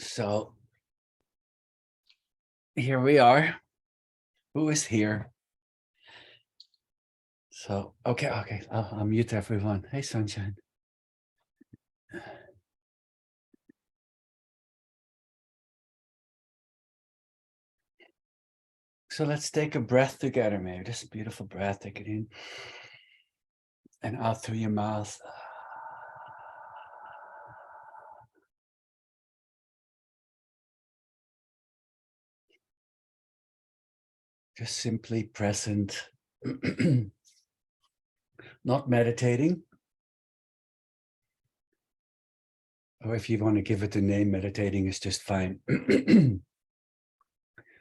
So here we are. Who is here? So, okay. I'll mute everyone. Hey, Sunshine. So let's take a breath together, maybe. Just a beautiful breath. Take it in and out through your mouth. Just simply present, not meditating. Or if you want to give it a name, meditating is just fine.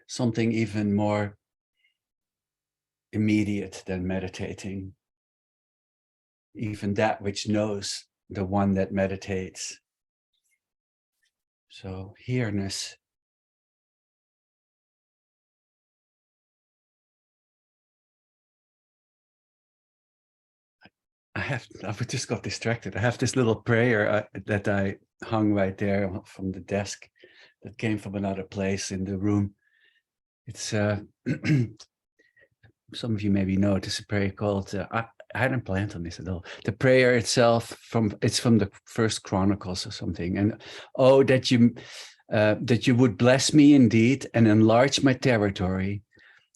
Something even more immediate than meditating. Even that which knows the one that meditates. So here-ness. I just got distracted. I have this little prayer that I hung right there from the desk that came from another place in the room. It's some of you maybe know it is a prayer called I hadn't planned on this at all. The prayer itself it's from the First Chronicles or something. And oh, that you would bless me indeed and enlarge my territory,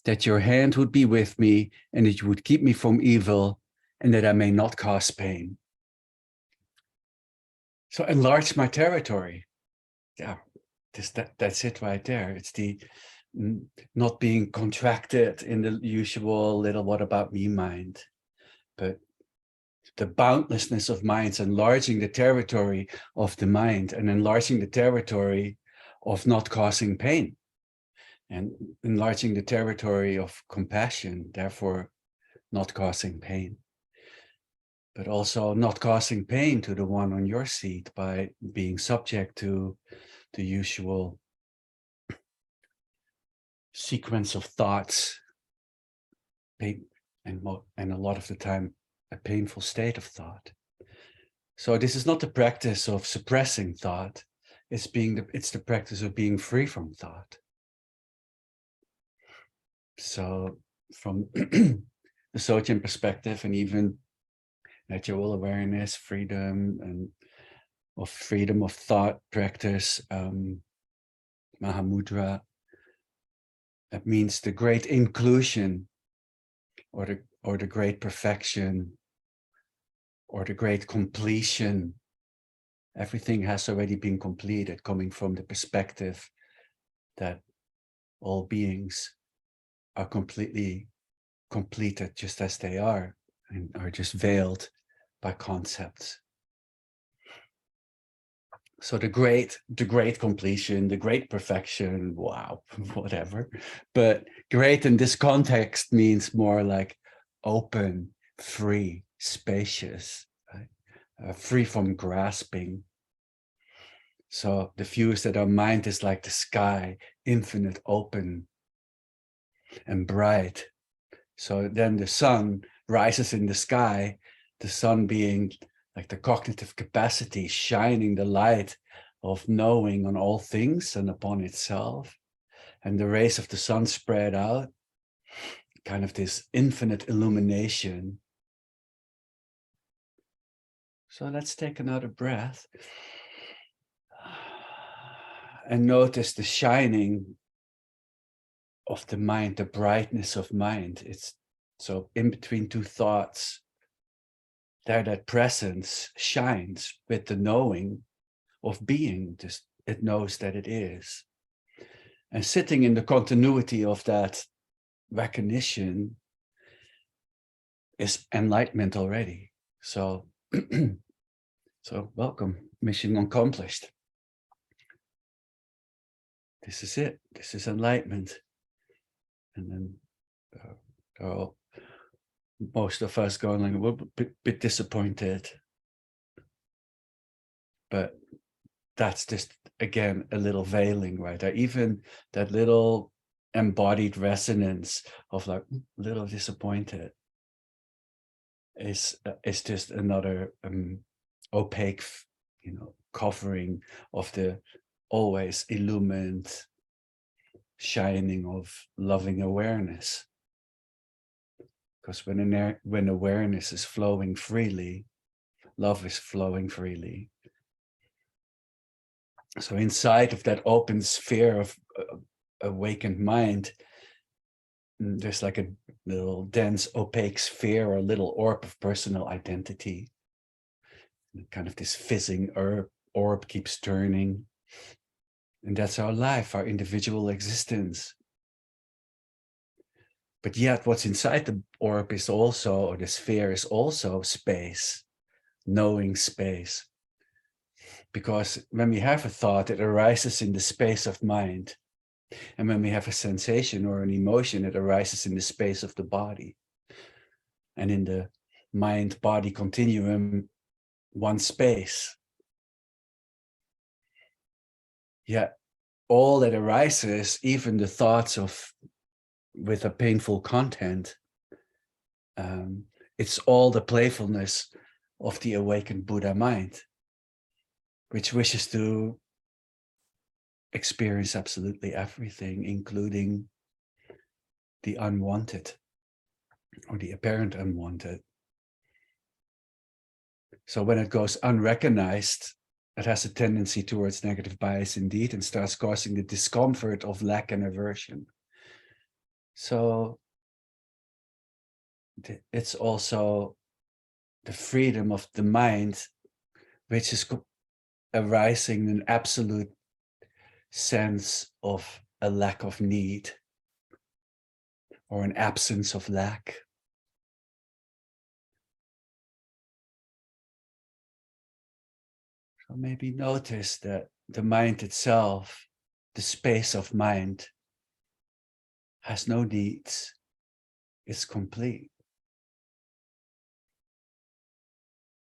that your hand would be with me and that you would keep me from evil, and that I may not cause pain. So enlarge my territory. Yeah, that's it right there. It's the not being contracted in the usual little what about me mind, but the boundlessness of minds, enlarging the territory of the mind and enlarging the territory of not causing pain and enlarging the territory of compassion, therefore not causing pain. But also not causing pain to the one on your seat by being subject to the usual sequence of thoughts, pain, and a lot of the time, a painful state of thought. So this is not the practice of suppressing thought. It's the practice of being free from thought. So from the Dzogchen perspective, and even natural awareness, freedom of thought practice, Mahamudra, that means the great inclusion or the great perfection or the great completion. Everything has already been completed, coming from the perspective that all beings are completely completed just as they are and are just veiled by concepts. So the great completion, the great perfection, wow, whatever. But great in this context means more like open, free, spacious, right? Free from grasping. So the view is that our mind is like the sky, infinite, open, and bright. So then the sun rises in the sky, the sun being like the cognitive capacity, shining the light of knowing on all things and upon itself. And the rays of the sun spread out, kind of this infinite illumination. So let's take another breath. And notice the shining of the mind, the brightness of mind. It's so in between two thoughts, there that presence shines with the knowing of being. Just it knows that it is. And sitting in the continuity of that recognition is enlightenment already. So, so welcome, mission accomplished. This is it. This is enlightenment. And then most of us going like, we're a bit disappointed. But that's just, again, a little veiling, right? Even that little embodied resonance of like, a little disappointed is just another opaque, covering of the always illumined shining of loving awareness. Because when awareness is flowing freely, love is flowing freely. So inside of that open sphere of awakened mind, there's like a little dense opaque sphere or little orb of personal identity. And kind of this fizzing orb keeps turning. And that's our life, our individual existence. But yet what's inside the orb is also, or the sphere is also space, knowing space. Because when we have a thought, it arises in the space of mind. And when we have a sensation or an emotion, it arises in the space of the body. And in the mind-body continuum, one space. Yet all that arises, even the thoughts with a painful content, it's all the playfulness of the awakened Buddha mind, which wishes to experience absolutely everything, including the unwanted or the apparent unwanted. So when it goes unrecognized, it has a tendency towards negative bias indeed, and starts causing the discomfort of lack and aversion. So it's also the freedom of the mind, which is arising in an absolute sense of a lack of need or an absence of lack. So maybe notice that the mind itself, the space of mind, has no needs. It's complete.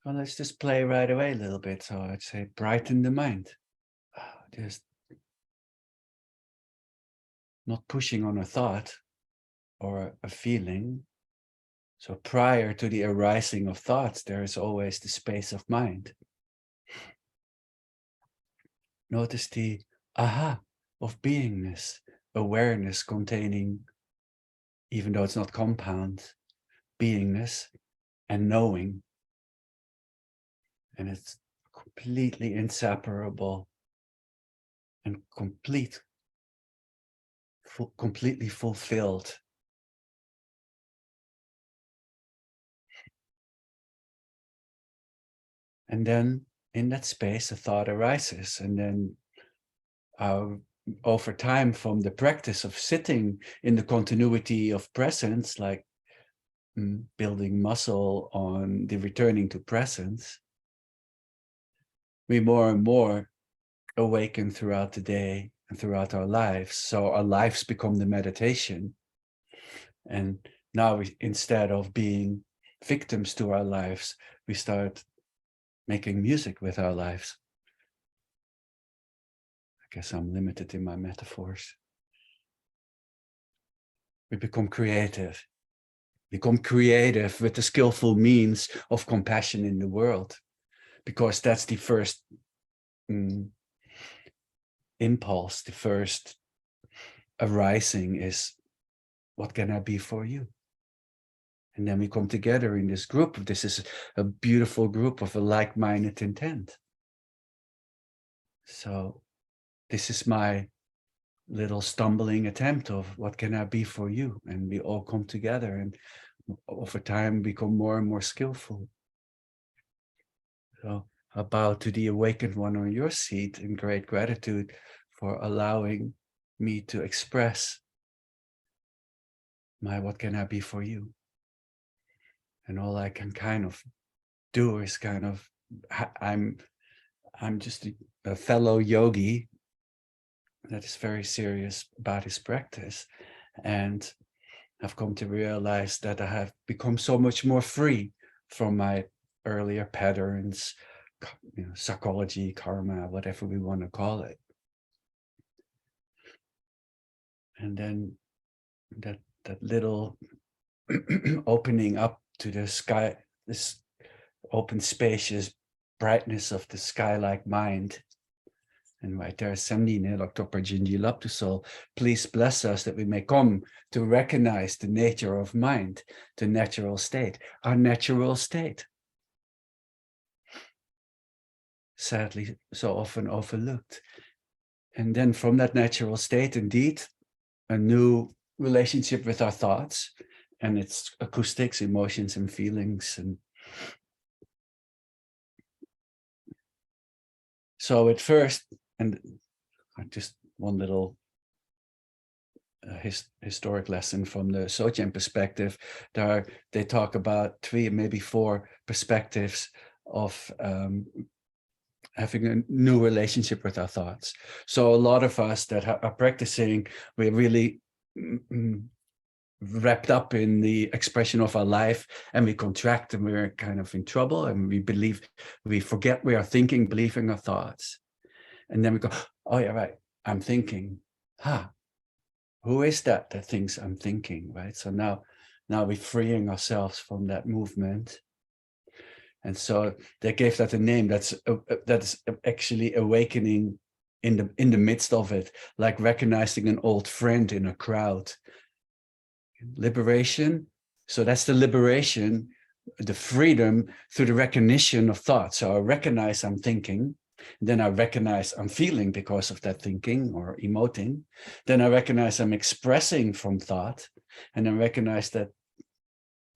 Well, let's just play right away a little bit. So I'd say brighten the mind. Just not pushing on a thought or a feeling. So prior to the arising of thoughts, there is always the space of mind. Notice the aha of beingness, awareness containing, even though it's not compound, beingness and knowing. And it's completely inseparable and completely fulfilled. And then in that space, a thought arises. And then over time, from the practice of sitting in the continuity of presence, like building muscle on the returning to presence, we more and more awaken throughout the day and throughout our lives. So our lives become the meditation. And now instead of being victims to our lives, we start making music with our lives. I guess I'm limited in my metaphors. We become creative. Become creative with the skillful means of compassion in the world. Because that's the first impulse, the first arising is, what can I be for you? And then we come together in this group. This is a beautiful group of a like-minded intent. So this is my little stumbling attempt of what can I be for you? And we all come together and over time become more and more skillful. So I bow to the awakened one on your seat in great gratitude for allowing me to express my what can I be for you? And all I can kind of do is kind of, I'm just a fellow yogi that is very serious about his practice. And I've come to realize that I have become so much more free from my earlier patterns, psychology, karma, whatever we want to call it. And then that little opening up to the sky, this open spacious brightness of the sky-like mind And right there, Samnine, Dr. Jinji Laptusol, please bless us that we may come to recognize the nature of mind, the natural state, our natural state. Sadly, so often overlooked. And then from that natural state, indeed, a new relationship with our thoughts and its acoustics, emotions, and feelings. And so at first, and just one little historic lesson from the Dzogchen perspective, they talk about 3, maybe 4 perspectives of having a new relationship with our thoughts. So a lot of us that are practicing, we're really wrapped up in the expression of our life, and we contract and we're kind of in trouble, and we forget we are thinking, believing our thoughts. And then we go, oh yeah, right, I'm thinking. Who is that thinks I'm thinking, right? So now we're freeing ourselves from that movement. And so they gave that a name that's actually awakening in the midst of it, like recognizing an old friend in a crowd. Liberation. So that's the liberation, the freedom through the recognition of thought. So I recognize I'm thinking, then I recognize I'm feeling because of that thinking or emoting. Then I recognize I'm expressing from thought, and I recognize that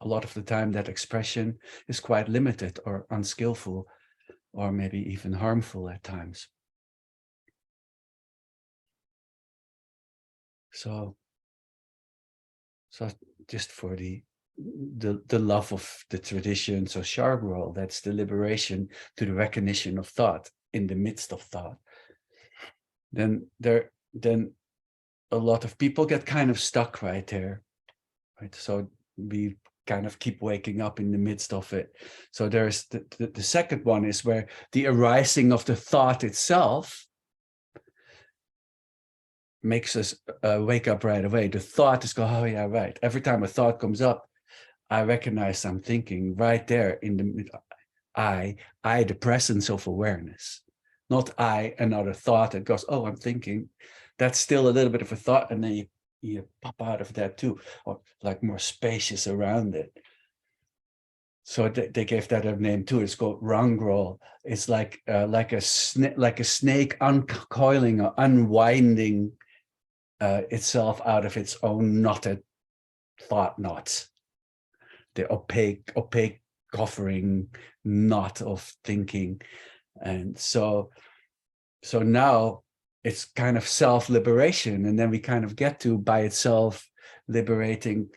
a lot of the time that expression is quite limited or unskillful, or maybe even harmful at times. So just for the love of the tradition, so Shargrol, that's the liberation to the recognition of thought in the midst of thought. Then a lot of people get kind of stuck right there, right? So we kind of keep waking up in the midst of it. So there's the second one is where the arising of the thought itself makes us wake up right away. The thought is go, oh yeah, right. Every time a thought comes up, I recognize I'm thinking right there in the I, the presence of awareness, not I, another thought that goes, oh, I'm thinking. That's still a little bit of a thought, and then you pop out of that too, or like more spacious around it. So they gave that a name too. It's called Rangrol. It's like a snake uncoiling or unwinding itself out of its own knotted thought knots. The opaque covering knot of thinking. And so now it's kind of self-liberation, and then we kind of get to by itself liberating,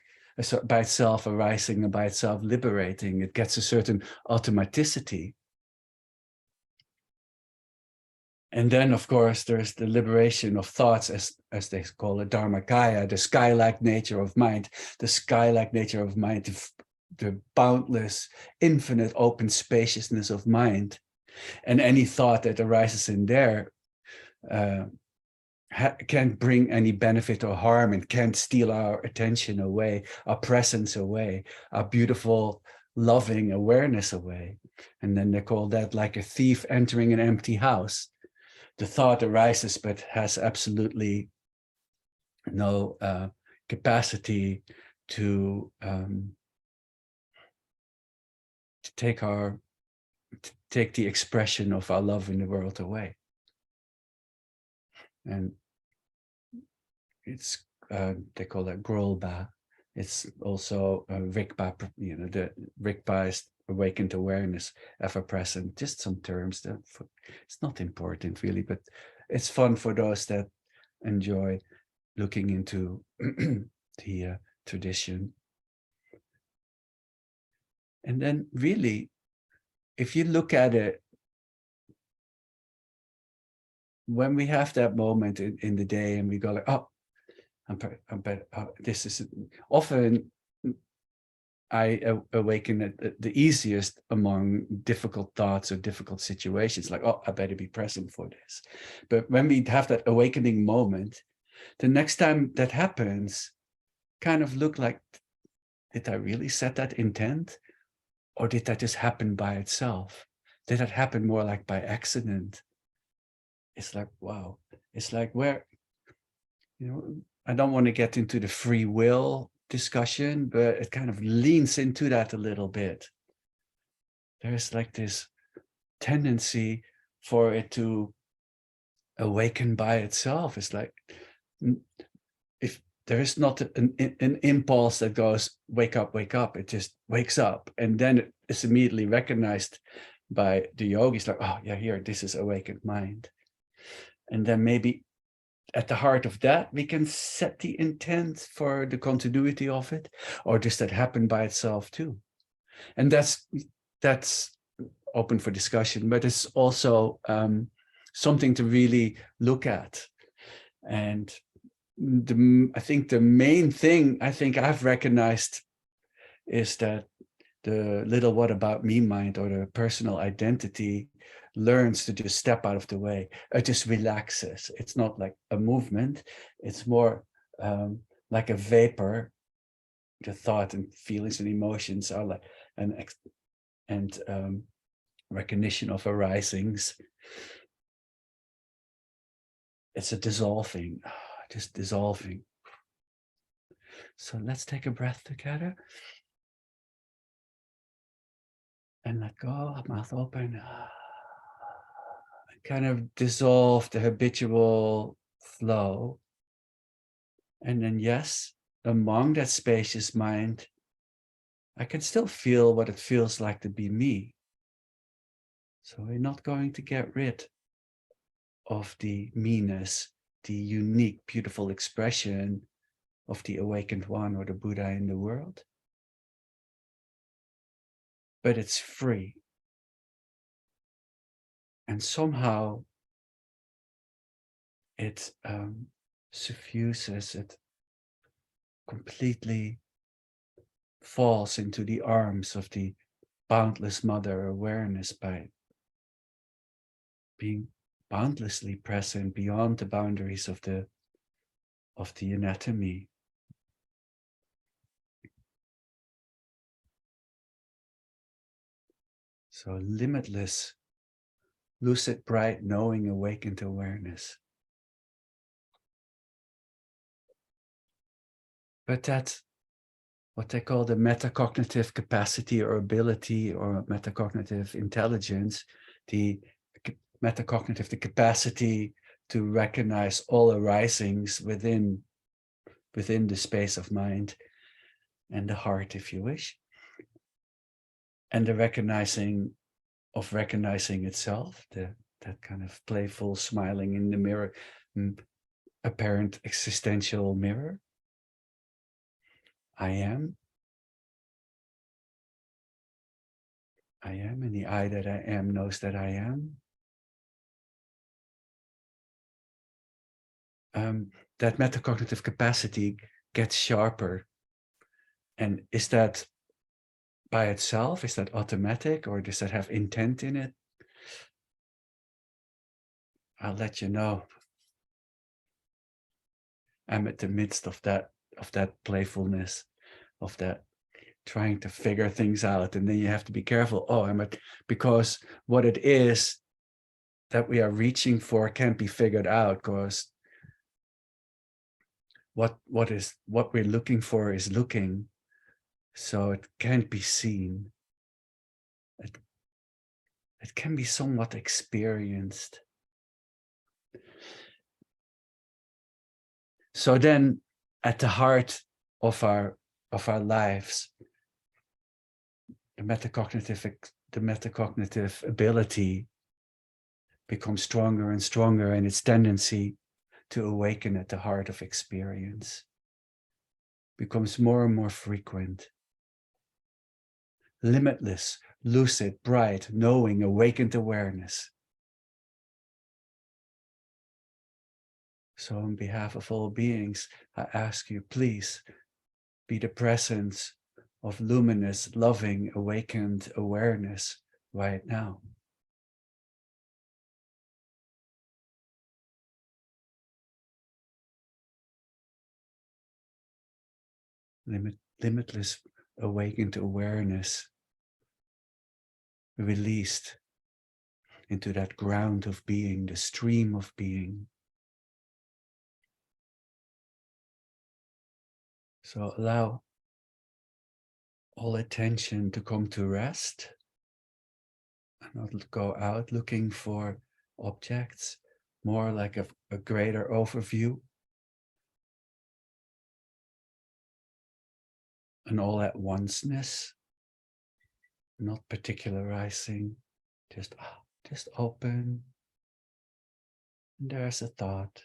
by itself arising, and by itself liberating. It gets a certain automaticity. And then, of course, there's the liberation of thoughts, as they call it, Dharmakaya, the sky-like nature of mind, the sky-like nature of mind, the boundless, infinite, open spaciousness of mind. And any thought that arises in there can't bring any benefit or harm, and can't steal our attention away, our presence away, our beautiful, loving awareness away. And then they call that like a thief entering an empty house. The thought arises, but has absolutely no capacity to take the expression of our love in the world away. And it's they call that Grolba. It's also Rigpa. The Rigpa is awakened awareness, ever present. Just some terms that it's not important really, but it's fun for those that enjoy looking into the tradition. And then really, if you look at it, when we have that moment in the day and we go like, oh, this is often I awaken at the easiest among difficult thoughts or difficult situations, like, oh, I better be present for this. But when we have that awakening moment, the next time that happens, kind of look like, did I really set that intent? Or did that just happen by itself? Did that happen more like by accident? it's like, wow, it's like where, you know, I don't want to get into the free will discussion, but it kind of leans into that a little bit. There's like this tendency for it to awaken by itself. It's like, if there is not an impulse that goes, wake up, it just wakes up. And then it's immediately recognized by the yogis, like, oh yeah, here, this is awakened mind. And then maybe at the heart of that, we can set the intent for the continuity of it, or does that happen by itself too? And that's open for discussion, but it's also something to really look at. And I think the main thing I think I've recognized is that the little what about me mind, or the personal identity, learns to just step out of the way. It just relaxes. It's not like a movement. It's more like a vapor. The thought and feelings and emotions are like and recognition of arisings. It's a dissolving, just dissolving. So let's take a breath together. And let go, mouth open. Kind of dissolve the habitual flow. And then, yes, among that spacious mind, I can still feel what it feels like to be me. So we're not going to get rid of the me-ness, the unique, beautiful expression of the awakened one or the Buddha in the world. But it's free. And somehow it suffuses, it completely falls into the arms of the boundless mother awareness by being boundlessly present beyond the boundaries of the anatomy. So limitless, lucid, bright, knowing, awakened awareness. But that's what they call the metacognitive capacity or ability, or metacognitive intelligence, the metacognitive, the capacity to recognize all arisings within the space of mind and the heart, if you wish. And the recognizing itself, that kind of playful smiling in the mirror, apparent existential mirror. I am, and the I that I am knows that I am. That metacognitive capacity gets sharper. And is that by itself? Is that automatic, or does that have intent in it? I'll let you know. I'm at the midst of that playfulness, of that trying to figure things out. And then you have to be careful. Oh, because what it is that we are reaching for can't be figured out, because what we're looking for is looking, so it can't be seen. It can be somewhat experienced. So then, at the heart of our lives, the metacognitive ability becomes stronger and stronger, and its tendency to awaken at the heart of experience becomes more and more frequent. Limitless, lucid, bright, knowing, awakened awareness. So on behalf of all beings, I ask you, please be the presence of luminous, loving, awakened awareness right now. Limitless, awakened awareness, released into that ground of being, the stream of being. So allow all attention to come to rest and not go out looking for objects, more like a greater overview. An all at onceness, not particularizing, just open. And there's a thought,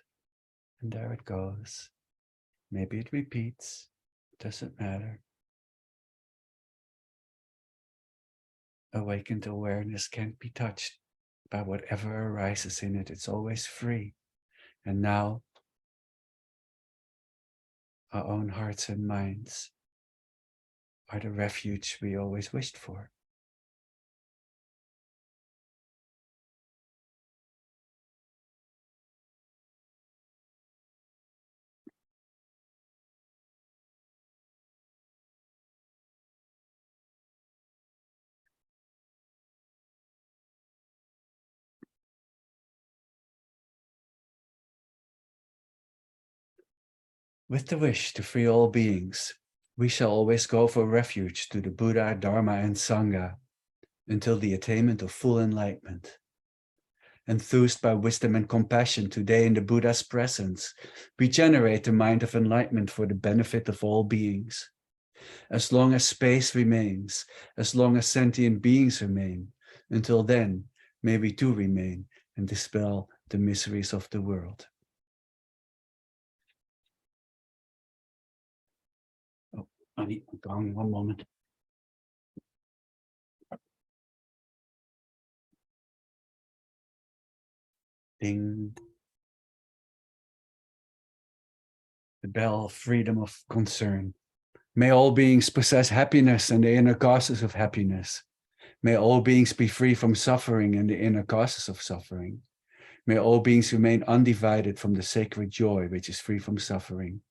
and there it goes. Maybe it repeats, doesn't matter. Awakened awareness can't be touched by whatever arises in it. It's always free. And now, our own hearts and minds are the refuge we always wished for. With the wish to free all beings, we shall always go for refuge to the Buddha, Dharma, and Sangha until the attainment of full enlightenment. Enthused by wisdom and compassion today in the Buddha's presence, we generate the mind of enlightenment for the benefit of all beings. As long as space remains, as long as sentient beings remain, until then, may we too remain and dispel the miseries of the world. Oh, I need my gong, one moment. Ding. The bell of freedom of concern. May all beings possess happiness and the inner causes of happiness. May all beings be free from suffering and the inner causes of suffering. May all beings remain undivided from the sacred joy which is free from suffering.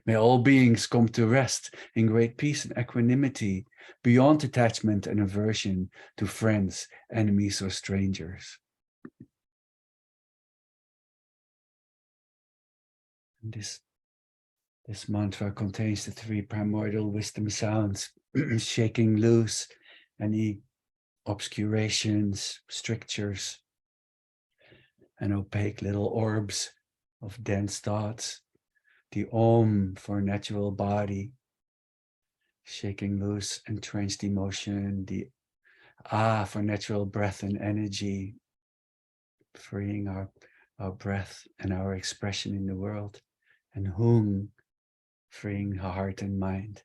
May all beings come to rest in great peace and equanimity, beyond attachment and aversion to friends, enemies, or strangers. And this mantra contains the 3 primordial wisdom sounds, shaking loose any obscurations, strictures, and opaque little orbs of dense thoughts. The Om for natural body, shaking loose entrenched emotion. The Ah for natural breath and energy, freeing our breath and our expression in the world. And Hung, freeing our heart and mind.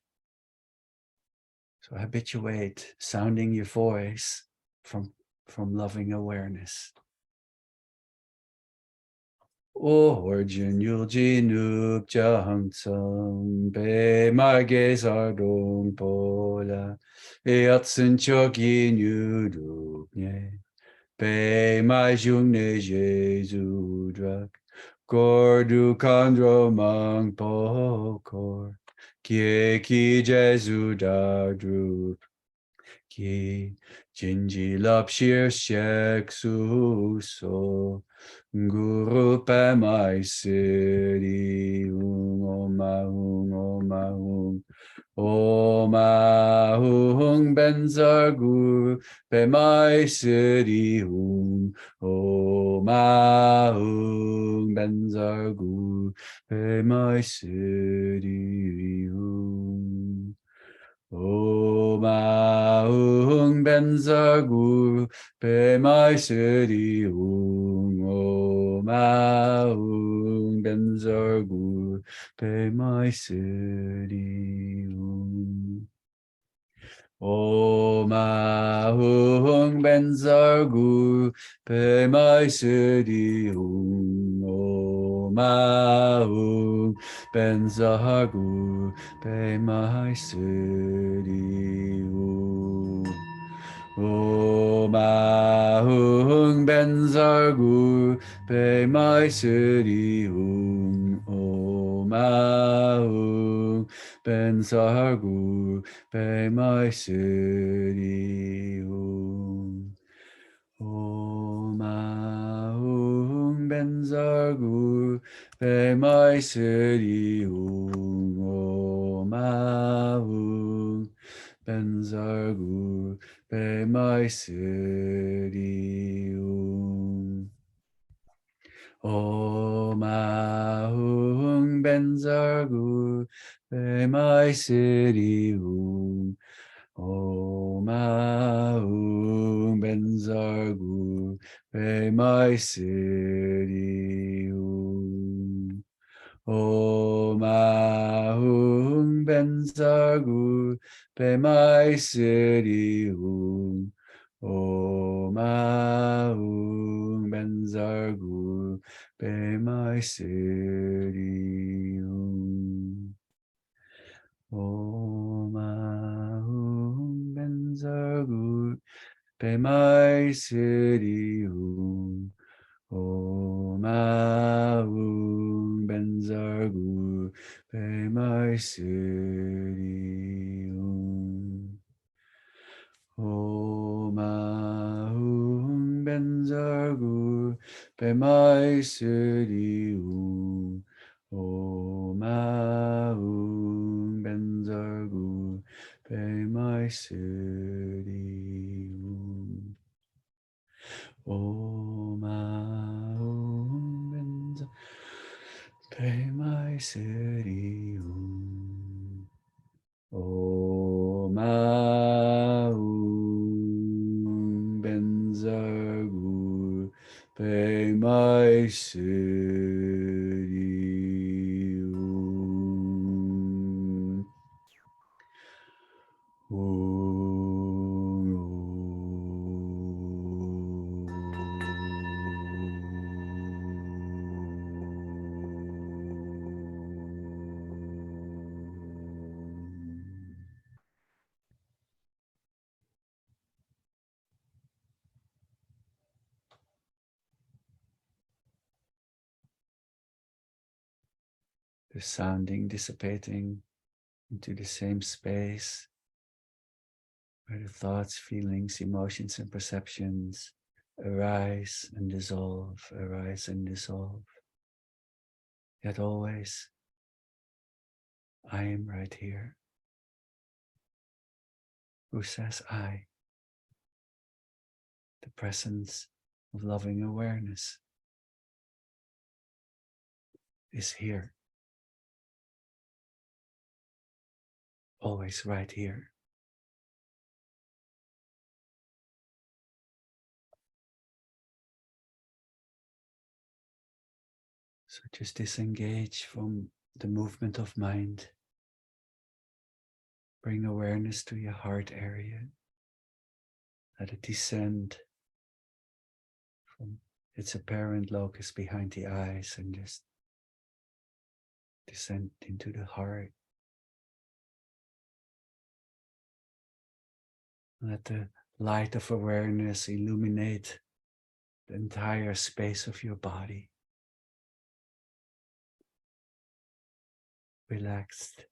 So habituate sounding your voice from loving awareness. Origin Yulji Noob Jahang Tsum Be Marge Sardong Pola Eatsun Choki Nudup Nye Be Mai Jung Ne Jesu Drak Gordu Kandro Mang Pokor Kie Ki Jesu Dardrup Ki Jinji Lap Shir Shek Su So Guru Pamai Siddhi Om Ahung Om Ahung Benzar Guru Pamai Siddhi Om Ahung Benzar Guru Pamai Siddhi Om Ahung Benzar Guru Pemai Siddhi Om Ahung Benzar Guru Pemai Siddhi Om Ahung Benzar Guru Pemai Siddhi Om Ahung Benzar Guru Pemai Siddhi Om Ahung Benzar Guru Pemai Siddhi Om Ahung Benzar Guru Pemai Siddhi Om Ahum Benzargur Pemai Seri Om Ahum Benzargur Pemai Seri Om Ahum Benzargur Pemai Seri Om Ahum Benzargur Pemai Seri Om Ahum Benzargur Pemai Seri Om Ahum Benzargur Pemai Seri Om Ahum Benzargur Pemai Seri Om Ahum Benzargur Pemai Seri Om Ahum Benzargur Pemai Seri Om Ahum Benzargur Pemai Seri Om Ahum Benzargur Pemai Seri Om Ahum Benzargur Pemai Seri The sounding dissipating into the same space where the thoughts, feelings, emotions, and perceptions arise and dissolve, arise and dissolve. Yet always, I am right here. Who says I? The presence of loving awareness is here, always right here. So just disengage from the movement of mind. Bring awareness to your heart area. Let it descend from its apparent locus behind the eyes and just descend into the heart. Let the light of awareness illuminate the entire space of your body. Relaxed,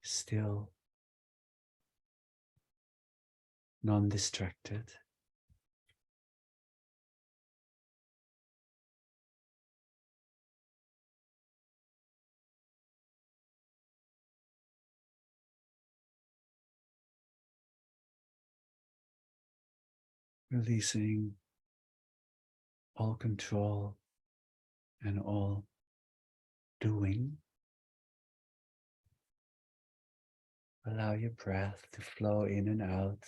still, non-distracted. Releasing all control and all doing. Allow your breath to flow in and out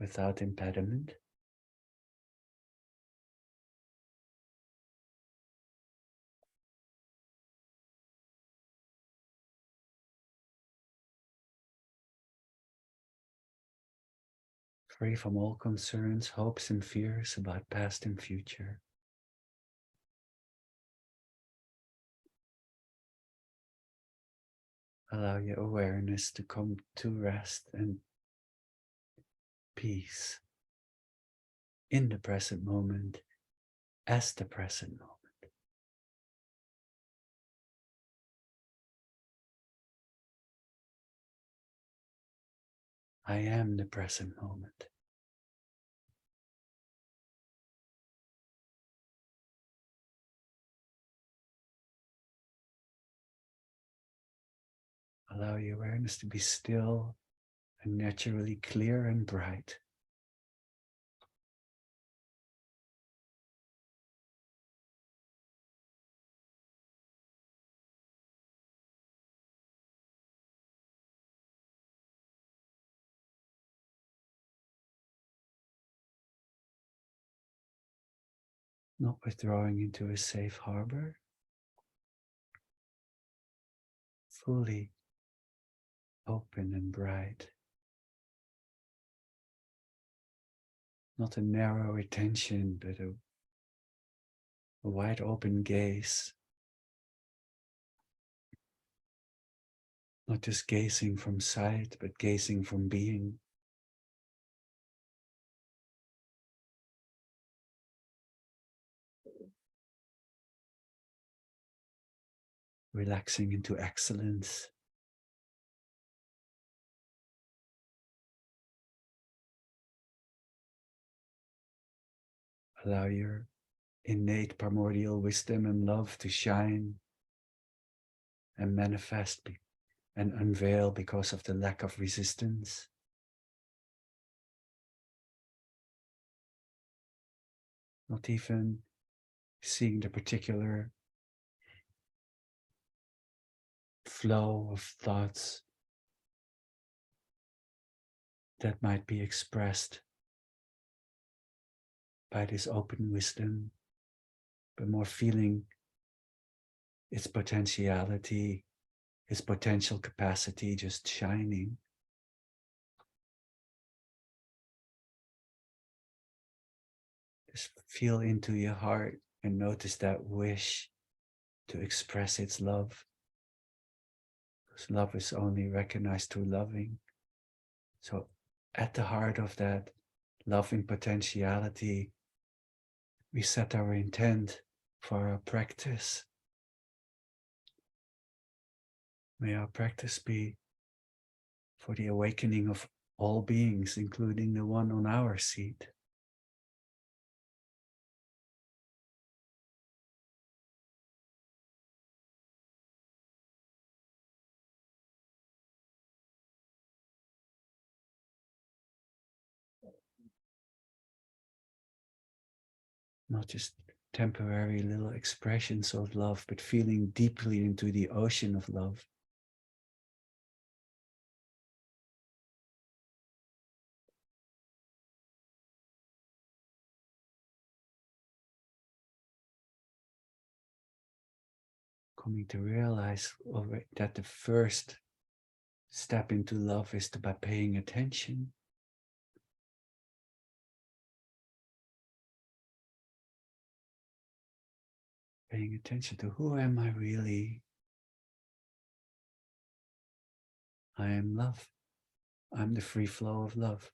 without impediment. Free from all concerns, hopes, and fears about past and future. Allow your awareness to come to rest and peace in the present moment as the present moment. I am the present moment. Allow your awareness to be still and naturally clear and bright. Not withdrawing into a safe harbor, fully open and bright. Not a narrow attention, but a wide open gaze. Not just gazing from sight, but gazing from being. Relaxing into excellence. Allow your innate primordial wisdom and love to shine and manifest and unveil because of the lack of resistance. Not even seeing the particular flow of thoughts that might be expressed by this open wisdom, but more feeling its potentiality, its potential capacity just shining. Just feel into your heart and notice that wish to express its love. Because love is only recognized through loving. So at the heart of that loving potentiality, we set our intent for our practice. May our practice be for the awakening of all beings, including the one on our seat. Not just temporary little expressions of love, but feeling deeply into the ocean of love. Coming to realize that the first step into love is by paying attention. Paying attention to who am I really? I am love. I'm the free flow of love.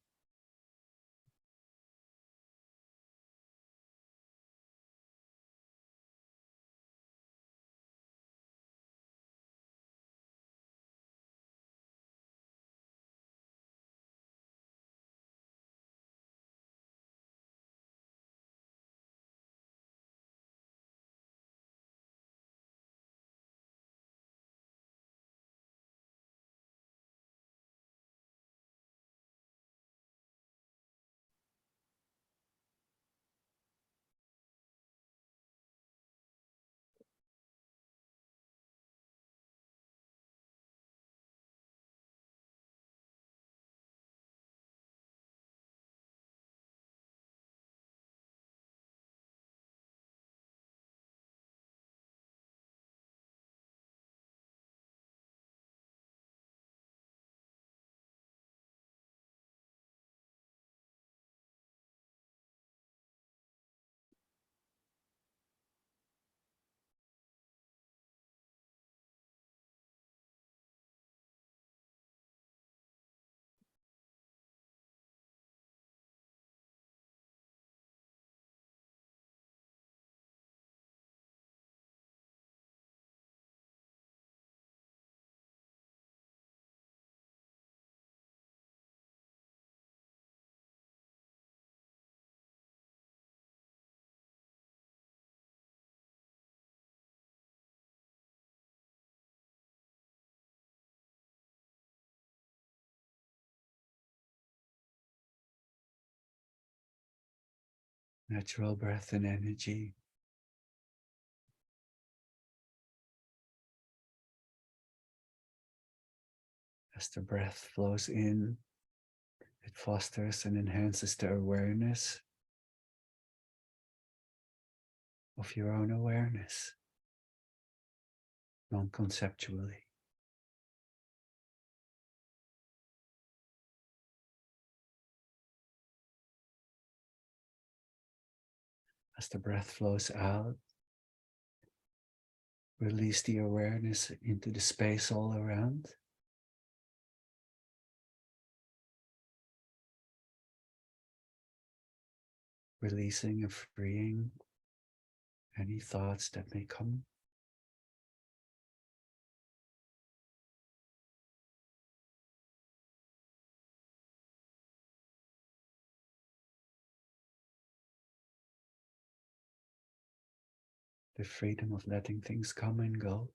natural breath and energy. As the breath flows in, it fosters and enhances the awareness of your own awareness, non-conceptually. As the breath flows out, release the awareness into the space all around. Releasing and freeing any thoughts that may come. The freedom of letting things come and go.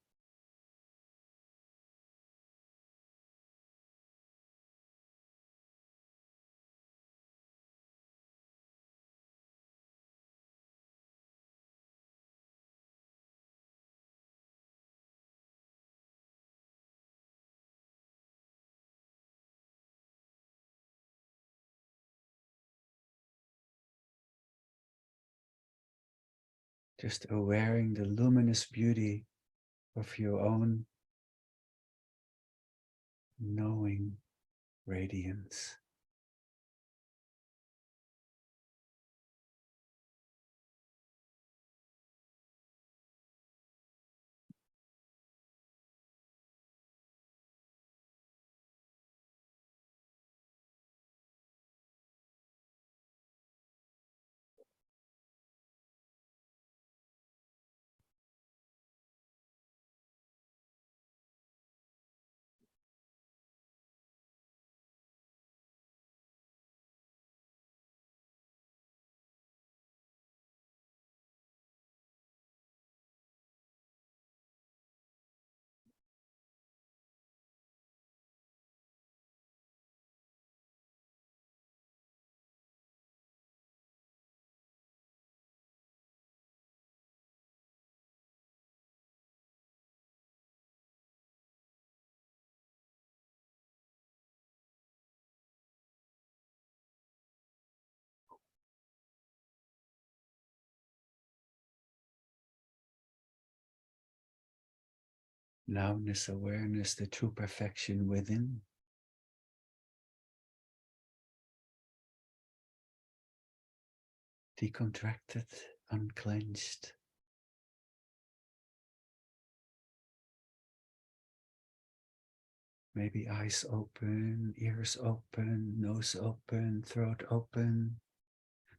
Just awareing the luminous beauty of your own knowing radiance. Loudness, awareness, the true perfection within. Decontracted, unclenched. Maybe eyes open, ears open, nose open, throat open,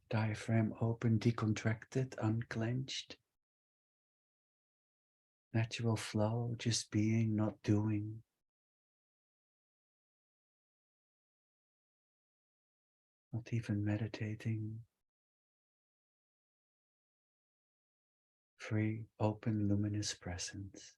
diaphragm open, decontracted, unclenched. Natural flow, just being, not doing. Not even meditating. Free, open, luminous presence.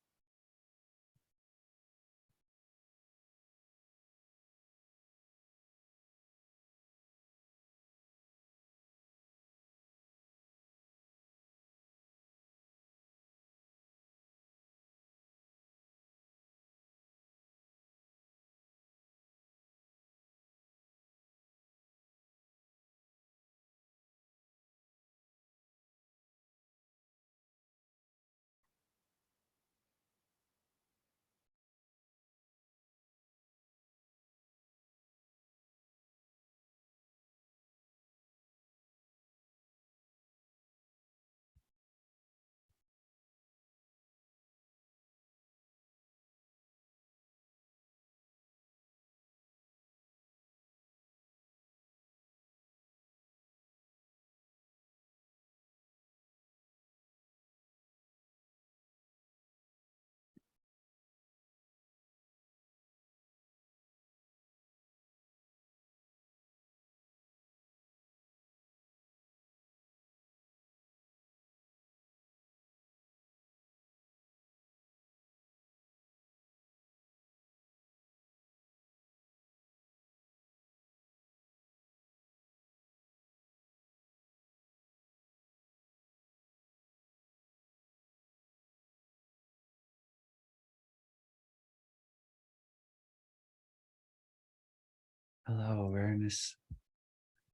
Allow awareness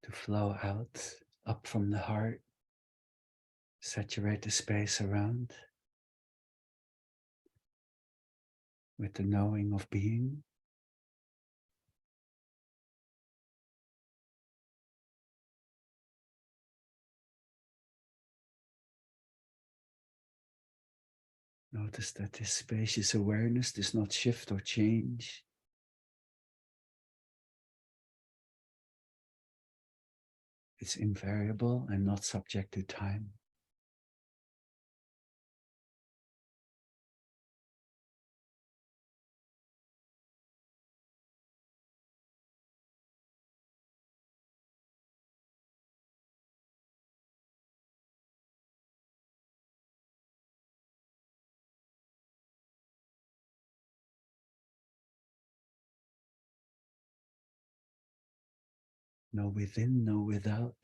to flow out, up from the heart, saturate the space around with the knowing of being. Notice that this spacious awareness does not shift or change. It's invariable and not subject to time. No within, no without.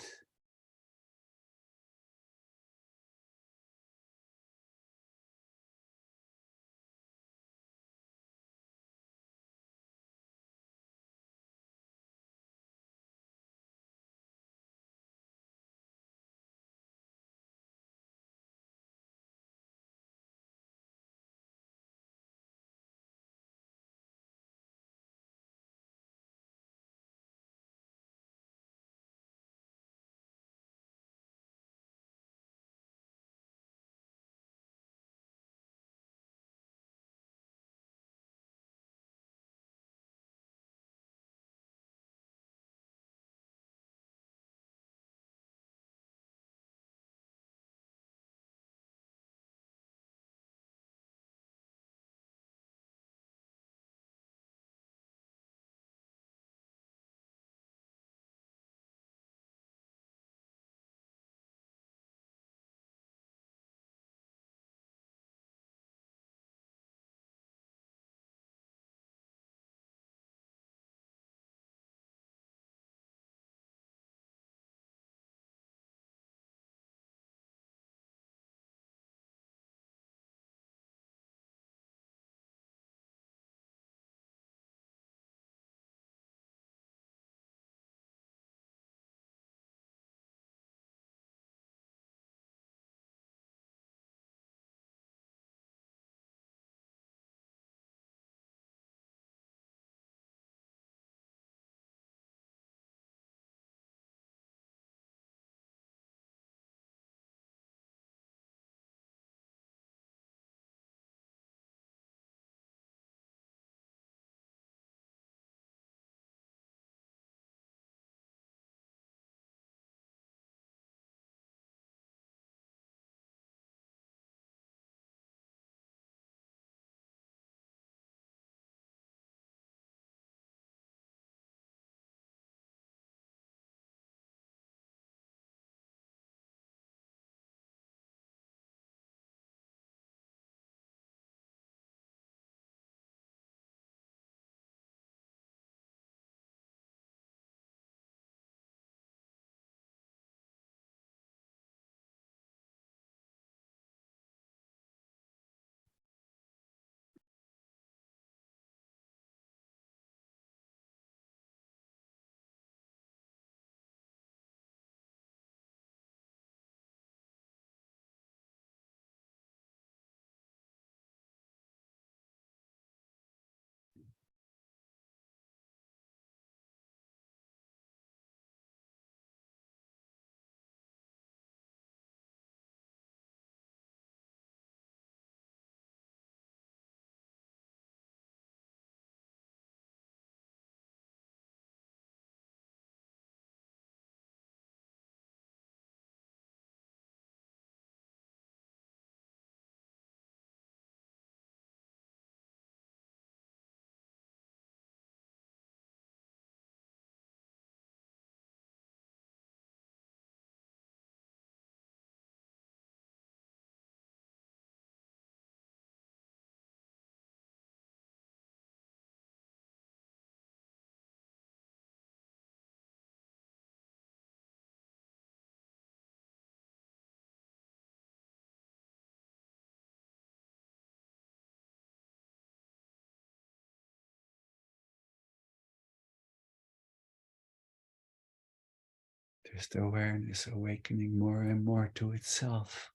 Just awareness awakening more and more to itself.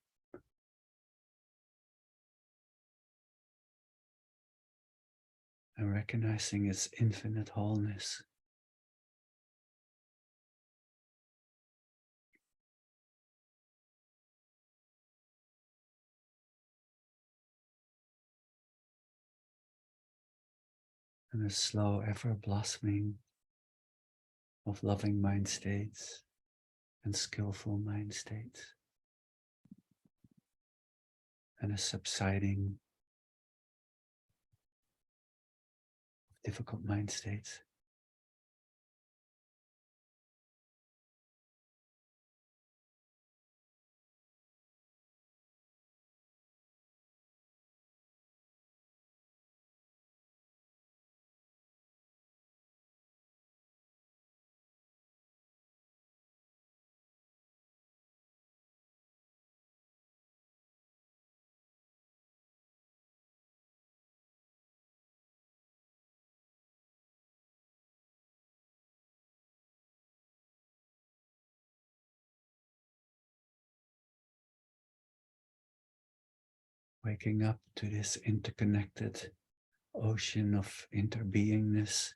And recognizing its infinite wholeness. And a slow ever blossoming of loving mind states and skillful mind states. And a subsiding of difficult mind states. Waking up to this interconnected ocean of interbeingness.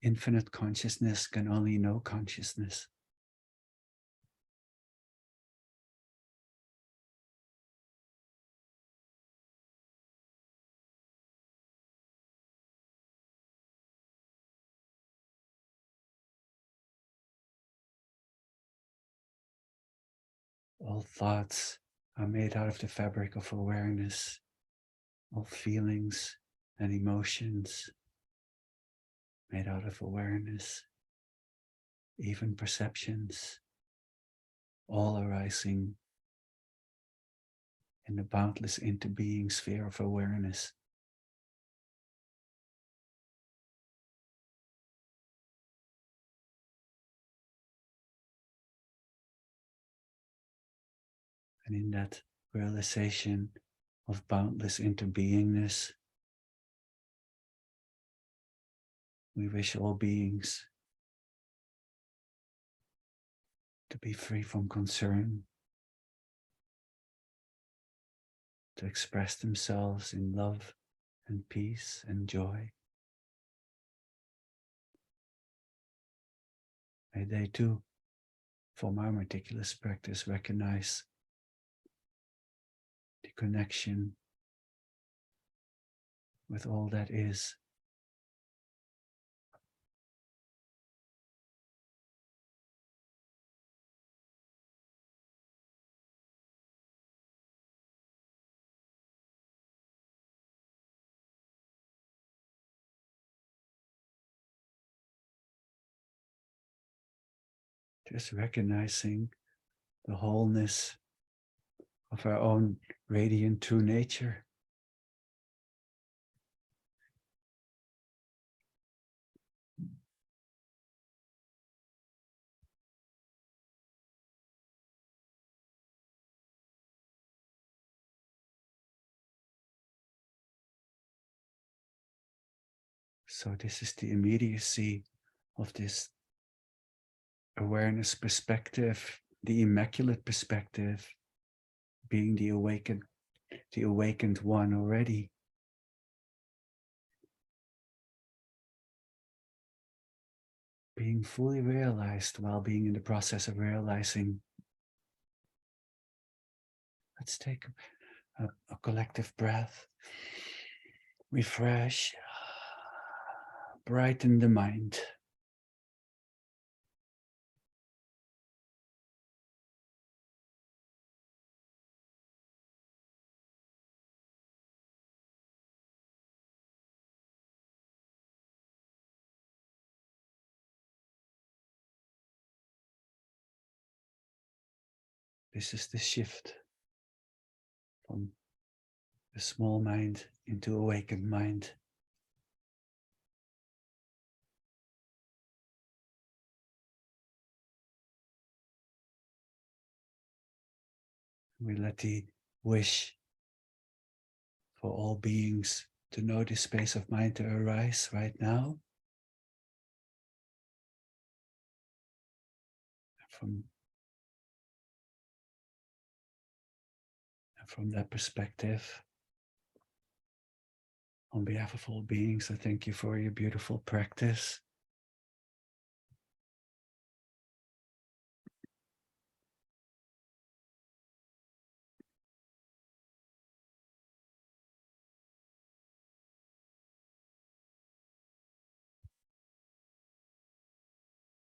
Infinite consciousness can only know consciousness. All thoughts are made out of the fabric of awareness. All feelings and emotions made out of awareness. Even perceptions, all arising in the boundless interbeing sphere of awareness. And in that realization of boundless interbeingness, we wish all beings to be free from concern, to express themselves in love and peace and joy. May they too, from our meticulous practice, recognize the connection with all that is. Just recognizing the wholeness of our own radiant true nature. So this is the immediacy of this awareness perspective, the immaculate perspective, being the awakened one already. Being fully realized while being in the process of realizing. Let's take a collective breath. Refresh, brighten the mind. This is the shift from the small mind into awakened mind. We let the wish for all beings to know this space of mind to arise right now. From that perspective, on behalf of all beings, I thank you for your beautiful practice.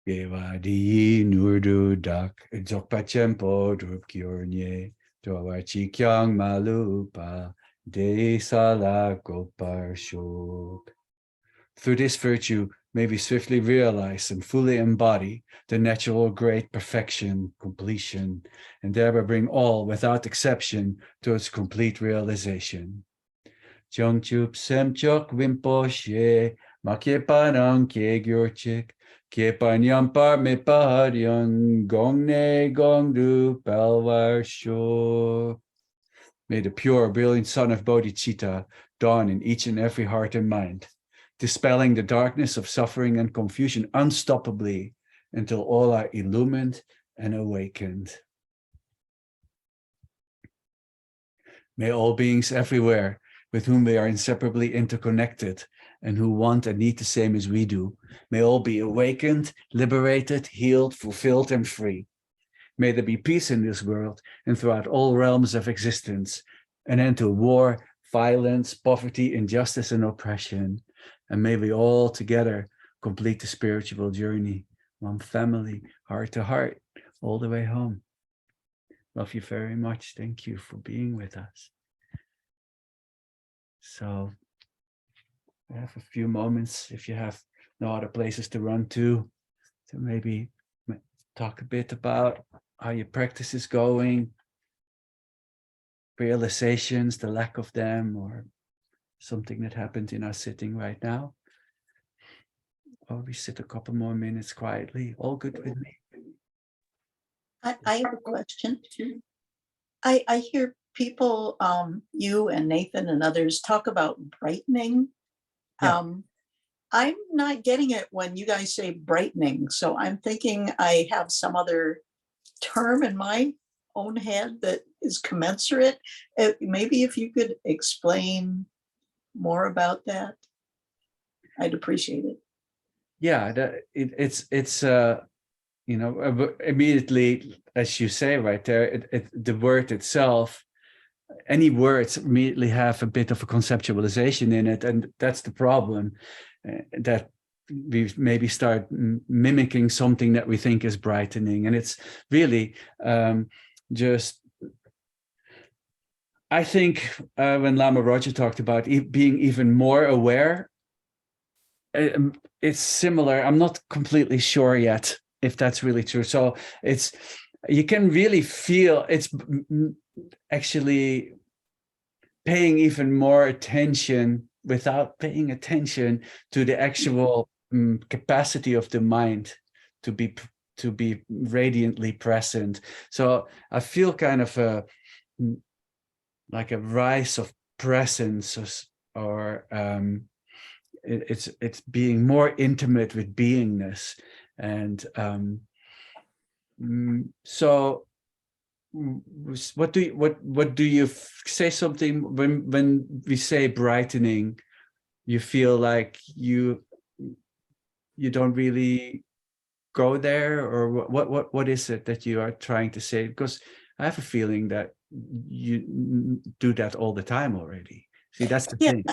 Gewadi nurdu dak jokpachempo drupkyornye drawachi kyang malupa de sala gopar shok. Through this virtue, may we swiftly realize and fully embody the natural great perfection, completion, and thereby bring all, without exception, to its complete realization. Jongchup semchok wimposhe, makyepanang kegyorchik, kyepanyampar me paharyan, gongne gongdu palwar shok. May the pure, brilliant sun of bodhicitta dawn in each and every heart and mind, dispelling the darkness of suffering and confusion unstoppably until all are illumined and awakened. May all beings everywhere with whom we are inseparably interconnected and who want and need the same as we do, may all be awakened, liberated, healed, fulfilled, and free. May there be peace in this world and throughout all realms of existence, an end to war, violence, poverty, injustice, and oppression. And may we all together complete the spiritual journey, one family, heart to heart, all the way home. Love you very much. Thank you for being with us. So we have a few moments, if you have no other places to run to maybe talk a bit about how your practice is going, realizations, the lack of them, or something that happened in our sitting right now. Or we sit a couple more minutes quietly. All good with me. I have a question. I hear people, you and Nathan and others talk about brightening. Yeah. I'm not getting it when you guys say brightening. So I'm thinking I have some other term in my own head that is commensurate. Maybe if you could explain more about that, I'd appreciate it. Yeah, it's you know, immediately, as you say right there, the word itself, any words immediately have a bit of a conceptualization in it, and that's the problem, that we maybe start mimicking something that we think is brightening, and it's really just, I think when Lama Roger talked about being even more aware, it's similar. I'm not completely sure yet if that's really true. So it's, you can really feel it's actually paying even more attention without paying attention to the actual capacity of the mind to be radiantly present. So I feel kind of like a rise of presence, or it's being more intimate with beingness. And so what do you say something when we say brightening? You feel like you don't really go there, or what is it that you are trying to say? Because I have a feeling that you do that all the time already. See, that's the thing.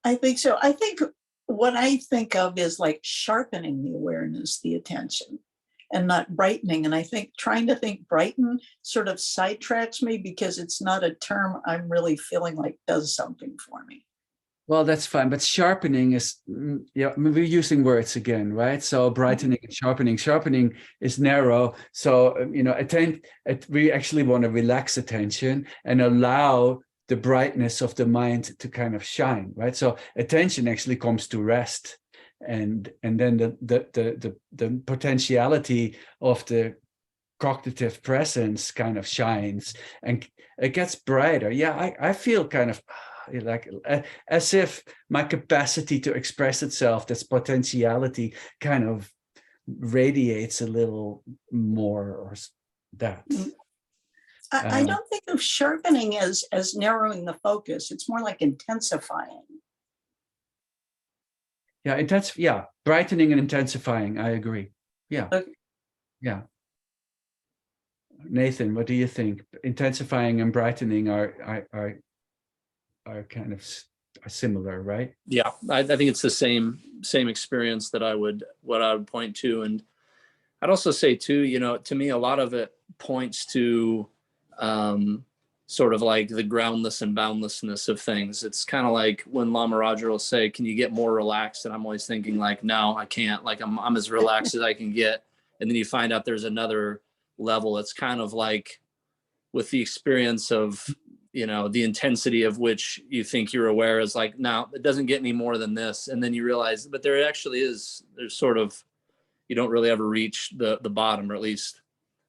I think so. I think what I think of is like sharpening the awareness, the attention, and not brightening. And I think trying to think brighten sort of sidetracks me because it's not a term I'm really feeling like does something for me. Well, that's fine, but sharpening is, yeah, I mean, we're using words again, right? So brightening and sharpening. Sharpening is narrow. So, we actually want to relax attention and allow the brightness of the mind to kind of shine, right? So attention actually comes to rest. And then the potentiality of the cognitive presence kind of shines and it gets brighter. Yeah, I feel kind of like as if my capacity to express itself, this potentiality kind of radiates a little more or that. I don't think of sharpening as narrowing the focus. It's more like intensifying. Yeah, brightening and intensifying. I agree. Yeah. Okay. Yeah. Nathan, what do you think? Intensifying and brightening are kind of similar, right? Yeah, I think it's the same experience that what I would point to. And I'd also say too, to me, a lot of it points to sort of like the groundless and boundlessness of things. It's kind of like when Lama Roger will say, can you get more relaxed? And I'm always thinking like, no, I can't. Like I'm as relaxed as I can get. And then you find out there's another level. It's kind of like with the experience of, the intensity of which you think you're aware is like, no, it doesn't get any more than this. And then you realize, but there actually is, there's sort of, you don't really ever reach the bottom, or at least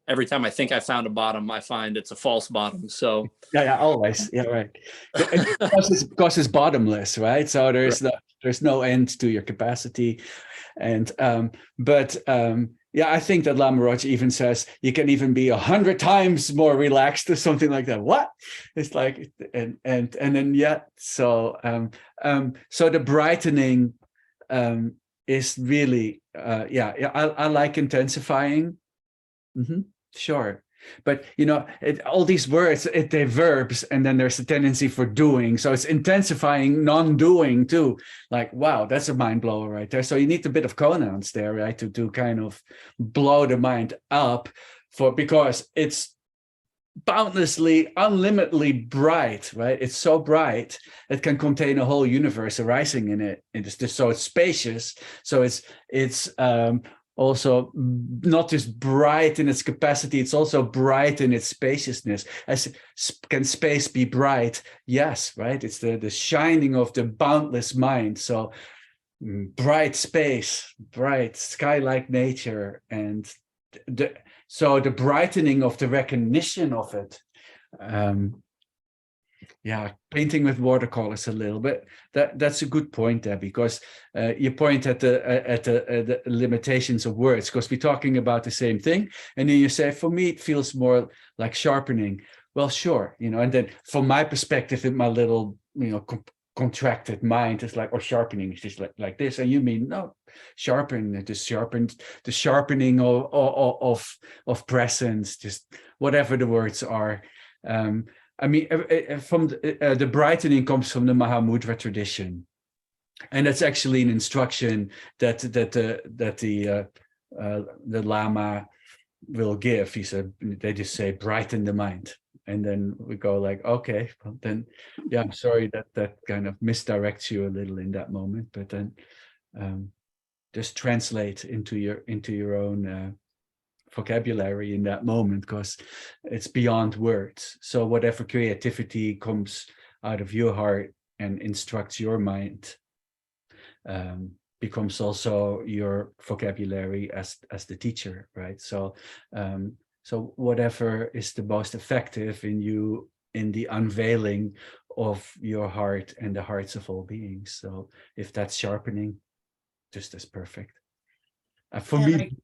every time I think I found a bottom, I find it's a false bottom. So yeah, always. Yeah, right. Because it's bottomless, right? So there's no end to your capacity. And yeah, I think that Lama Roger even says you can even be 100 times more relaxed or something like that. What? It's like and then yeah. So so the brightening is really I like intensifying. Sure. But all these words, they're verbs, and then there's a tendency for doing. So it's intensifying non-doing too. Like, wow, that's a mind blower right there. So you need a bit of pronouns there, right, to kind of blow the mind up because it's boundlessly, unlimitedly bright, right? It's so bright it can contain a whole universe arising in it. So it's spacious. So it's also not just bright in its capacity, it's also bright in its spaciousness. Can space be bright? Yes, right? It's the shining of the boundless mind. So bright space, bright sky-like nature, and so the brightening of the recognition of it. Painting with watercolors a little bit. That's a good point there, because you point at the limitations of words, because we're talking about the same thing, and then you say, for me, it feels more like sharpening. Well, sure, and then from my perspective, in my little, contracted mind, it's like, or sharpening is just like this, and you mean no, the sharpening of presence, just whatever the words are. I mean, from the brightening comes from the Mahamudra tradition, and that's actually an instruction that the Lama will give. He said they just say brighten the mind, and then we go like, okay, well then, yeah, I'm sorry that kind of misdirects you a little in that moment, but then just translate into your own vocabulary in that moment, because it's beyond words. So whatever creativity comes out of your heart and instructs your mind becomes also your vocabulary as the teacher, right? So so whatever is the most effective in the unveiling of your heart and the hearts of all beings. So if that's sharpening, just as perfect. For me,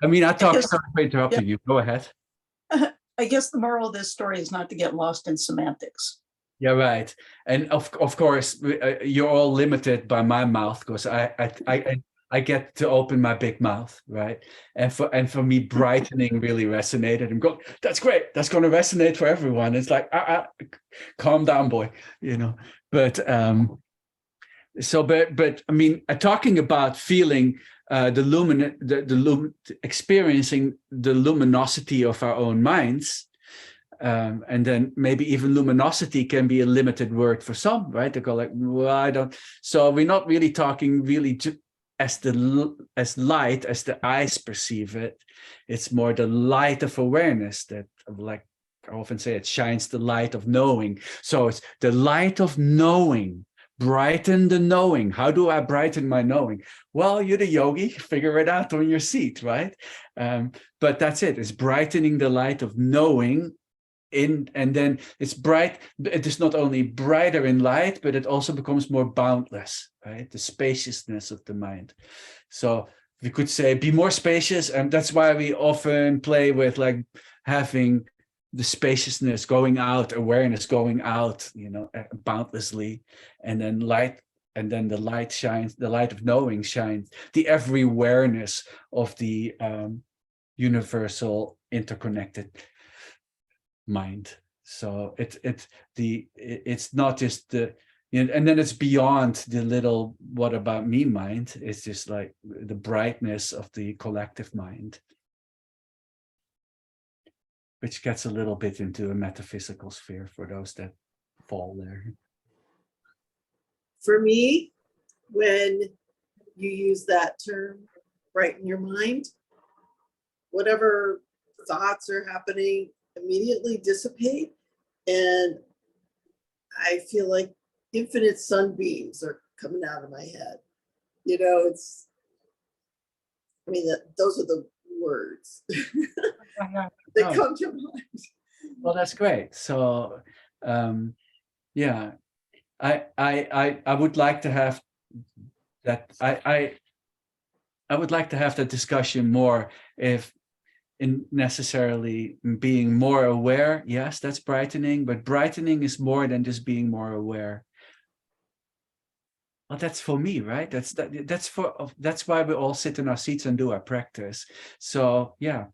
I mean, I talk, sorry for interrupting you. Go ahead. I guess the moral of this story is not to get lost in semantics. Yeah, right. And of course, you're all limited by my mouth, because I get to open my big mouth, right? And for me, brightening really resonated. I'm going, that's great. That's going to resonate for everyone. It's like, calm down, boy. But but I mean, talking about feeling experiencing the luminosity of our own minds, And then maybe even luminosity can be a limited word for some, right? They go like, well, I don't. So we're not really talking really as light as the eyes perceive it. It's more the light of awareness that, like I often say, it shines the light of knowing. So it's the light of knowing. Brighten the knowing. How do I brighten my knowing? Well, you're the yogi, figure it out on your seat, right? But that's it. It's brightening the light of knowing and then it's bright. It is not only brighter in light, but it also becomes more boundless, right? The spaciousness of the mind. So we could say be more spacious, and that's why we often play with like having the spaciousness going out, awareness going out, boundlessly, and then light. And then the light shines, the light of knowing shines, the every awareness of the universal interconnected mind. So it's not just and then it's beyond the little what about me mind. It's just like the brightness of the collective mind, which gets a little bit into a metaphysical sphere for those that fall there. For me, when you use that term, brighten your mind, whatever thoughts are happening immediately dissipate, and I feel like infinite sunbeams are coming out of my head. Those are the words that come to mind. Well, that's great. So yeah, I would like to have that. I would like to have that discussion more, if in necessarily being more aware. Yes, that's brightening, but brightening is more than just being more aware. Well, that's for me, right? That's why we all sit in our seats and do our practice. So yeah,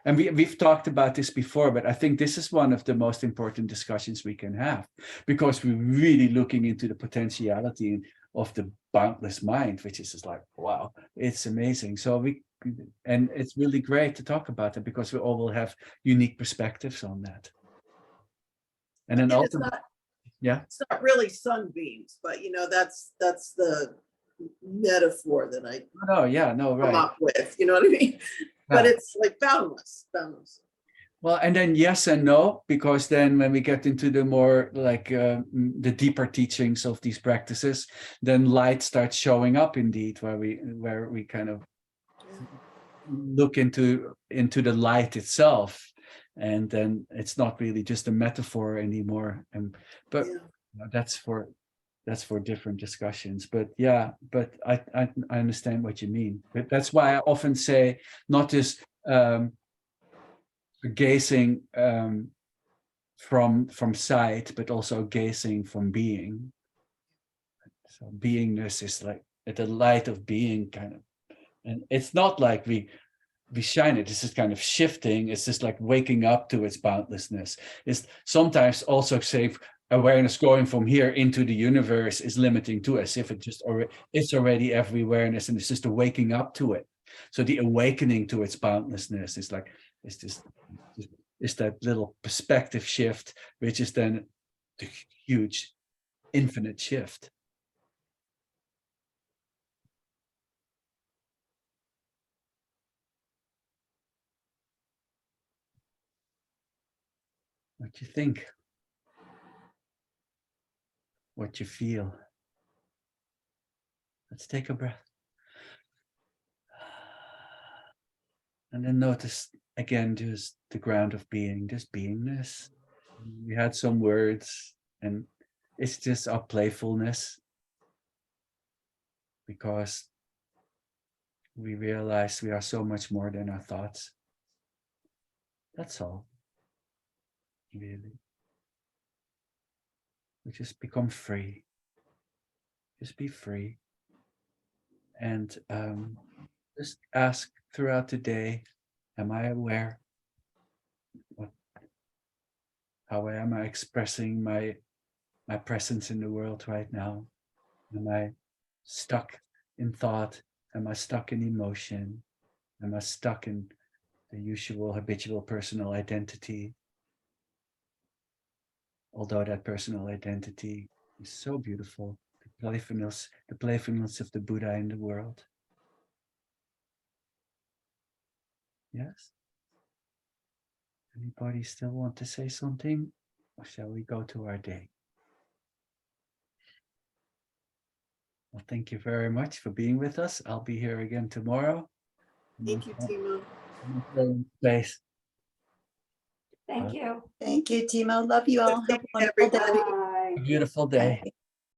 and we've talked about this before, but I think this is one of the most important discussions we can have, because we're really looking into the potentiality of the boundless mind, which is just like, wow, it's amazing. So and it's really great to talk about it, because we all will have unique perspectives on that. And then ultimately, yeah, it's not really sunbeams, but that's the metaphor that I come right up with. You know what I mean? Yeah. But it's like boundless. Well, and then yes and no, because then when we get into the more like the deeper teachings of these practices, then light starts showing up indeed, where we kind of look into the light itself, and then it's not really just a metaphor anymore. But that's for different discussions. But yeah, but I understand what you mean. But that's why I often say not just gazing from sight, but also gazing from being. So beingness is like the light of being, kind of, and it's not like we shine it. It's just kind of shifting. It's just like waking up to its boundlessness. It's sometimes also say awareness going from here into the universe is limiting to, as if it's already every awareness, and it's just a waking up to it. So the awakening to its boundlessness is like, it's that little perspective shift, which is then the huge infinite shift. What you think, what you feel. Let's take a breath. And then notice again, just the ground of being, just beingness. We had some words, and it's just our playfulness, because we realize we are so much more than our thoughts. That's all. Really. We just become free. Just be free. And just ask throughout the day, am I aware? How am I expressing my presence in the world right now? Am I stuck in thought? Am I stuck in emotion? Am I stuck in the usual habitual personal identity? although that personal identity is so beautiful. The playfulness of the Buddha in the world. Yes? Anybody still want to say something? Or shall we go to our day? Well, thank you very much for being with us. I'll be here again tomorrow. Thank you, Timo. Space. Thank you. Thank you, Timo. Love you all. Have a Thank you, wonderful day. everybody. Bye. A beautiful day. Bye.